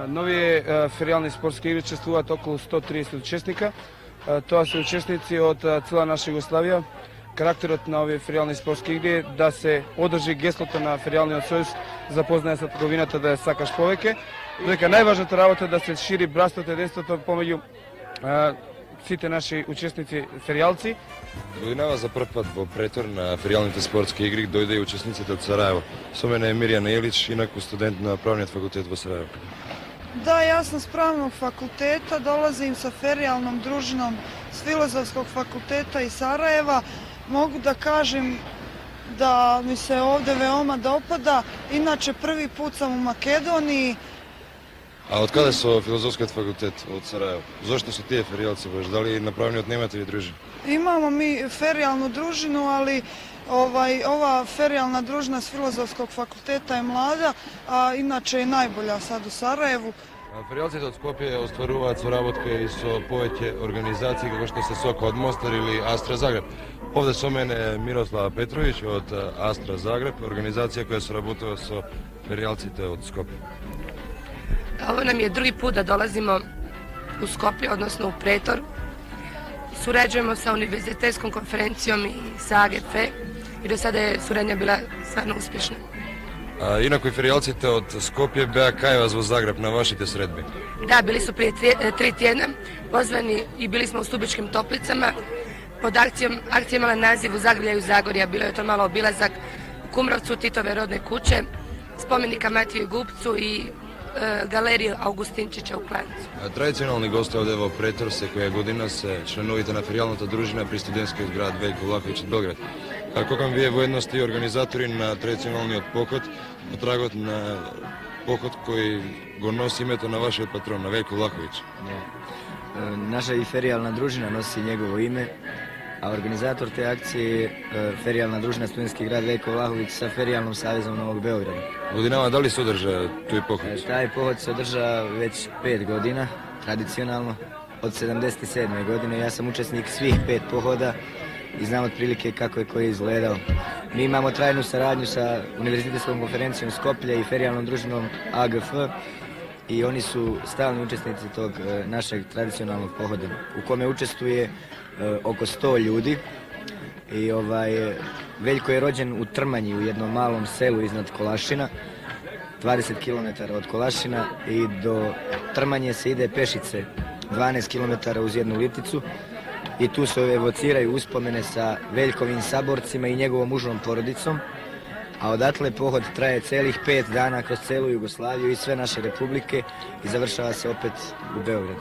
Нові фериални спортски игри чествуваат околу 130 учесника. Тоа се учесници од цела наша Југославија. Карактерот на овие фериални спортски игри е да се одржи геслото на Фериалниот сојуз запознаje со трговината да ја сакаш повеќе. Дека најважната работа е да се шири братството и единството помеѓу сите наши учесници фериалци. Годинава за прв пат во претор на фериалните спортски игри дојде и учесниците од Сараево. Со мене е Мирјана Илич, инаку студент на правниот факултет во Сараево. Da, ja sam s pravnog fakulteta, dolazim sa ferijalnom družinom s Filozofskog fakulteta iz Sarajeva. Mogu da kažem da mi se ovde veoma dopada, inače prvi put sam u Makedoniji. А од каде со Филозофскиот факултет од Сараево? Зошто се тие феријалци баш? Дали на правниот немате ли дружина? Imamo mi ferijalnu družinu, ali ova ferijalna družina s Filozofskog fakulteta je mlada, a inače je najbolja sad u Sarajevu. Феријалците од Скопје остваруваат соработка и со повеќе организации како што се Сока од Мостар или Астра Загреб. Овде со мене е Мирослава Петровиќ од Астра Загреб, организација која соработува со феријалците од Скопје. Ovo nam je drugi put da dolazimo u Skoplje, odnosno u Pretor. Surađujemo sa univerzitetskom konferencijom i sa AGF i do sada je suradnja bila stvarno uspješna. Инаку и феријалците од Скопје беа кај вас во Загреб на вашите средби? Da, bili su prije 3 tjedna pozvani i bili smo u Stubičkim toplicama. Pod akcija imala naziv U Zagrljaju Zagorja, bilo je to malo obilazak u Kumrovcu, Titove rodne kuće, spomenika Matiju Gupcu i galeriju Augustinčića u Klanjcu. Традиционални гости овде во Претор секоја година се членовите на феријалната дружина при студентскиот град Вејко Влаховиќ од Белград. Кога вие воедно сте организатори на традиционалниот поход, на трагот на поход кој го носи името на вашиот патрон, на Вејко Влаховиќ. Naša i ferijalna družina nosi njegovo ime, a organizator te akcije je ferijalna družina Studentski grad Veljko Vlahović sa Ferijalnom savezom Novog Beograda. Годинава дали се одржа тој поход? Taj pohod se održa već 5 godina, tradicionalno, od 77. godine. Ja sam učesnik svih 5 pohoda i znam otprilike kako je koji izgledao. Mi imamo trajnu saradnju sa Univerzitetskom konferencijom Skoplje i ferijalnom družinom AGF i oni su stalni učesnici tog našeg tradicionalnog pohoda u kome učestvuje oko 100 ljudi. I Veljko je rođen u Trmanji, u jednom malom selu iznad Kolašina, 20 km od Kolašina, i do Trmanje se ide pešice 12 km uz jednu liticu i tu se evociraju uspomene sa Veljkovim saborcima i njegovom užom porodicom, a odatle pohod traje celih 5 dana kroz celu Jugoslaviju i sve naše republike i završava se opet u Beogradu.